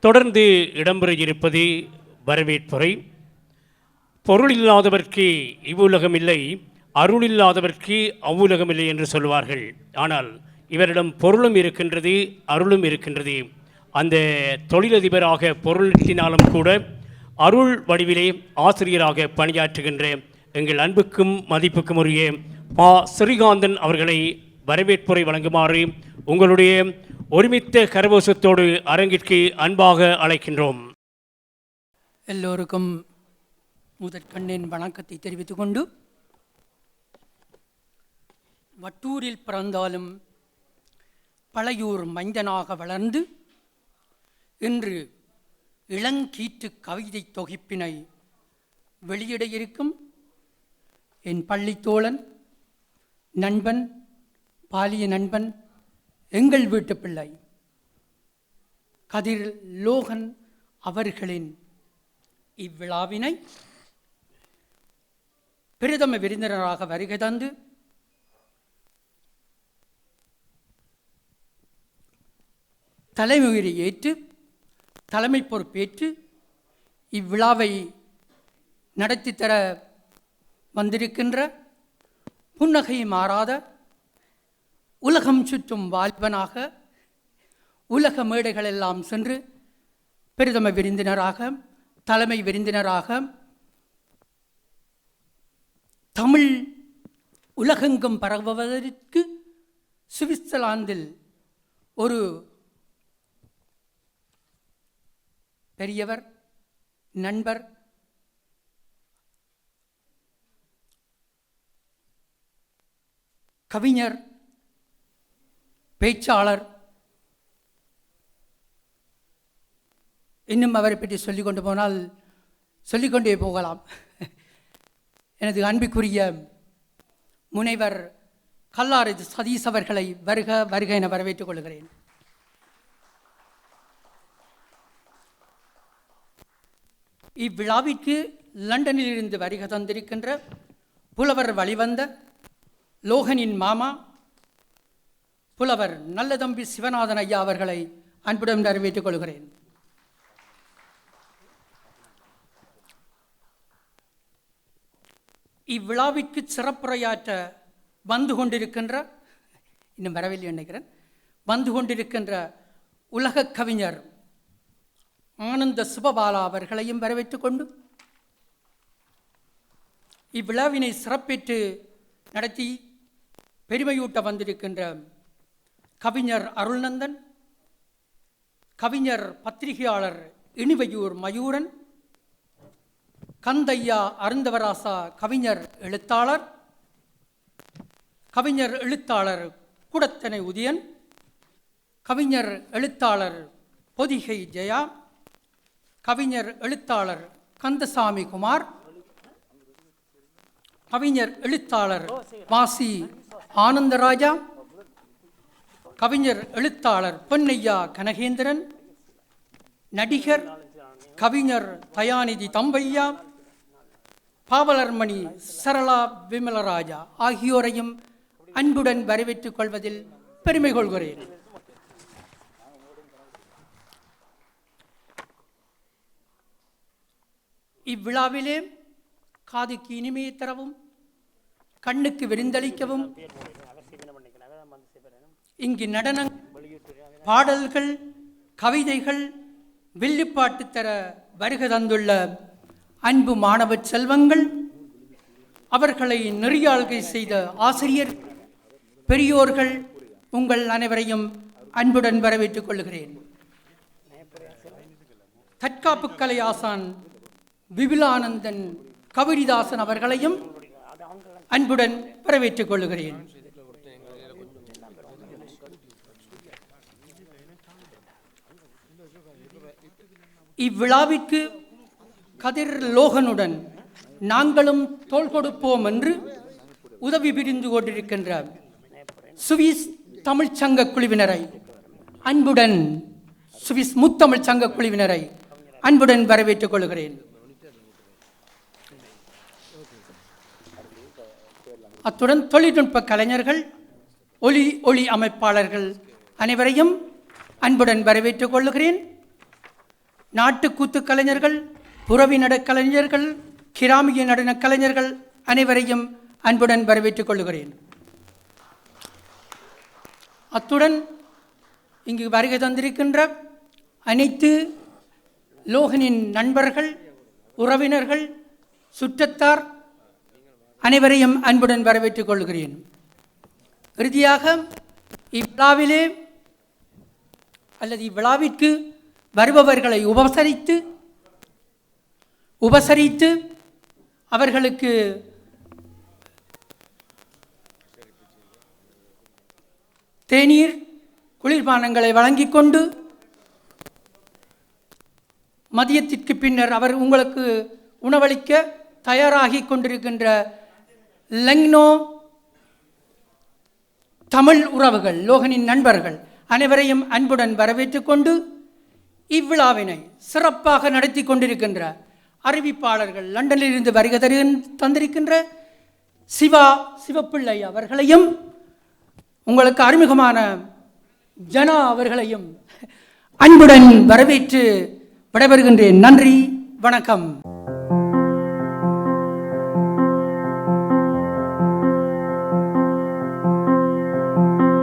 தொடர்ந்து இடம்பெற இருப்பது வரவேற்புரை. பொருள் இல்லாதவர்க்கு இவ்வுலகம் இல்லை, அருள் இல்லாதவர்க்கு அவ்வுலகம் இல்லை என்று சொல்வார்கள். ஆனால் இவரிடம் பொருளும் இருக்கின்றது, அருளும் இருக்கின்றது. அந்த தொழிலதிபராக பொருளினாலும் கூட அருள் வடிவிலே ஆசிரியராக பணியாற்றுகின்ற எங்கள் அன்புக்கும் மதிப்புக்கும் உரிய பா ஸ்ரீகாந்தன் அவர்களை வரவேற்புரை வழங்குமாறு உங்களுடைய ஒருமித்த கரகோஷத்தோடு அரங்கிற்கு அன்பாக அழைக்கின்றோம். எல்லோருக்கும் முதற்கண்ணின் வணக்கத்தை தெரிவித்துக் கொண்டு, வட்டூரில் பிறந்தாலும் பழையூர் மைந்தனாக வளர்ந்து இன்று இளங்கீற்று கவிதை தொகுப்பினை வெளியிட இருக்கும் என் பள்ளித்தோழன், நண்பன், பாலிய நண்பன், எங்கள் வீட்டு பிள்ளை கதிர் லோகன் அவர்களின் இவ்விழாவினை பிரதம விருந்தினராக வருகை தந்து தலைமையை ஏற்று தலைமை பொறுப்பேற்று இவ்விழாவை நடத்தி தர வந்திருக்கின்ற புன்னகை மாறாத உலகம் சுற்றும் வாலிபனாக உலக மேடைகளெல்லாம் சென்று பிரதம விருந்தினராக, தலைமை விருந்தினராக, தமிழ் உலகெங்கும் பரவுவதற்கு சுவிட்சர்லாந்தில் ஒரு பெரியவர், நண்பர், கவிஞர், பேச்சாளர், இன்னும் அவரை பற்றி சொல்லிக்கொண்டு போனால் சொல்லிக்கொண்டே போகலாம். எனது அன்பிற்குரிய முனைவர் கல்லாறு சதீஷ் அவர்களை வருக வருக என வரவேற்றுக் கொள்கிறேன். இவ்விழாவிற்கு லண்டனில் இருந்து வருகை தந்திருக்கின்ற புலவர் வழிவந்த லோகனின் மாமா புலவர் நல்லதம்பி சிவநாதன் ஐயா அவர்களை அன்புடன் வரவேற்றுக் கொள்கிறேன். இவ்விழாவிற்கு சிறப்புரையாற்ற வந்து கொண்டிருக்கின்ற, இன்னும் வரவில்லை நினைக்கிறேன், வந்து கொண்டிருக்கின்ற உலக கவிஞர் ஆனந்த சுபபாலா அவர்களையும் வரவேற்றுக் கொண்டு இவ்விழாவினை சிறப்பேற்று நடத்தி பெருமையூட்ட வந்திருக்கின்ற கவிஞர் அருள்நந்தன், கவிஞர் பத்திரிகையாளர் இனிவையூர் மயூரன், கந்தையா அருந்தவராசா கவிஞர் எழுத்தாளர், கவிஞர் எழுத்தாளர் கூடத்தனை உதயன், கவிஞர் எழுத்தாளர் பொதிகை ஜெயா, கவிஞர் எழுத்தாளர் கந்தசாமி குமார், கவிஞர் எழுத்தாளர் வாசி ஆனந்தராஜா, கவிஞர் எழுத்தாளர் பொன்னையா கனகேந்திரன், நடிகர் கவிஞர் தயாநிதி தம்பையா, பாவலர்மணி சரளா விமலராஜா ஆகியோரையும் அன்புடன் வரவேற்றுக் கொள்வதில் பெருமை கொள்கிறேன். இவ்விழாவிலே காதுக்கு இனிமையை தரவும், கண்ணுக்கு விருந்தளிக்கவும், இங்கு நடனம், பாடல்கள், கவிதைகள், வில்லுப்பாட்டு தர வருகை தந்துள்ள அன்பு மாணவ செல்வங்கள், அவர்களை நெறியாள்கை செய்த ஆசிரியர் பெரியோர்கள், உங்கள் அனைவரையும் அன்புடன் வரவேற்றுக் கொள்கிறேன். தற்காப்பு கலை ஆசான் விபுலானந்தன் கவிரிதாசன் அவர்களையும் அன்புடன் வரவேற்றுக் கொள்கிறேன். இவ்விழாவிற்கு கதிர் லோகனுடன் நாங்களும் தோள் கொடுப்போம் என்று உதவி புரிந்து கொண்டிருக்கின்ற சுவிஸ் தமிழ் சங்க குழுவினரை அன்புடன், சுவிஸ் முத்தமிழ் சங்க குழுவினரை அன்புடன் வரவேற்றுக் கொள்கிறேன். அத்துடன் தொழில்நுட்ப கலைஞர்கள், ஒளி அமைப்பாளர்கள் அனைவரையும் அன்புடன் வரவேற்றுக் கொள்கிறேன். நாட்டுக்கூத்து கலைஞர்கள், புறவி நடக் கலைஞர்கள், கிராமிய நடனக் கலைஞர்கள் அனைவரையும் அன்புடன் வரவேற்றுக் கொள்கிறேன். அத்துடன் இங்கு வருகை தந்திருக்கின்ற அனைத்து லோகனின் நண்பர்கள், உறவினர்கள், சுற்றத்தார் அனைவரையும் அன்புடன் வரவேற்றுக் கொள்கிறேன். இறுதியாக இவ்விழாவிலே அல்லது இவ்விழாவிற்கு வருபவர்களை உபசரித்து அவர்களுக்கு தேநீர், குளிர்பானங்களை வழங்கிக் கொண்டு மதியத்திற்கு பின்னர் அவர் உங்களுக்கு உணவளிக்க தயாராகி கொண்டிருக்கின்ற லங்னோ தமிழ் உறவுகள், லோகனின் நண்பர்கள் அனைவரையும் அன்புடன் வரவேற்றுக் கொண்டு இவ்விழாவினை சிறப்பாக நடத்தி கொண்டிருக்கின்ற அறிவிப்பாளர்கள், லண்டனில் இருந்து வருகை தந்திருக்கின்ற சிவப்பிள்ளை அவர்களையும், உங்களுக்கு அறிமுகமான ஜனா அவர்களையும் அன்புடன் வரவேற்று விடைபெறுகின்றேன். நன்றி, வணக்கம்.